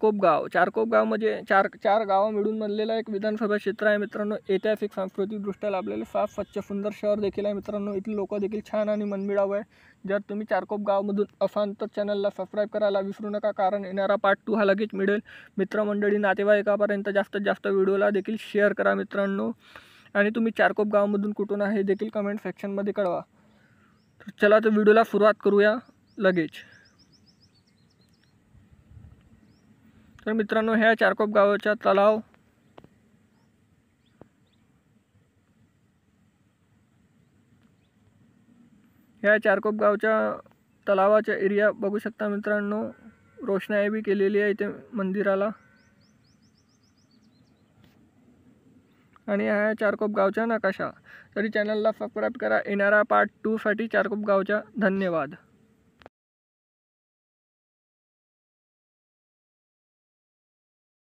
चारकोप गाव म्हणजे चार गावं मिळून बनलेलं एक विधानसभा क्षेत्र आहे मित्रांनो. ऐतिहासिक सांस्कृतिकदृष्ट्या लाभलेले साफ स्वच्छ सुंदर शहर देखील आहे मित्रांनो. इथले लोक देखील छान आणि मनमिळाऊ आहे. जर तुम्ही चारकोप गावामधून असाल तर चॅनलला सबस्क्राईब करायला विसरू नका, कारण येणारा पार्ट 2 हा लगेच मिळेल. मित्रमंडळी नातेवाईकापर्यंत जास्तीत जास्त व्हिडिओला देखील शेअर करा मित्रांनो. आणि तुम्ही चारकोप गावामधून कुठून आहे हे देखील कमेंट सेक्शनमध्ये कळवा. चला तर व्हिडिओला सुरुवात करूया लगेच. तर मित्रांनो, ह्या चारकोप गावाचा तलाव तलावाच्या एरिया बघू शकता मित्रांनो. रोषणाई बी केलेली आहे इथे मंदिराला. आणि ह्या चारकोप गावचा नकाशा. तरी चॅनलला सबस्क्राईब करा येणारा पार्ट 2 साठी चारकोप गावचा. धन्यवाद.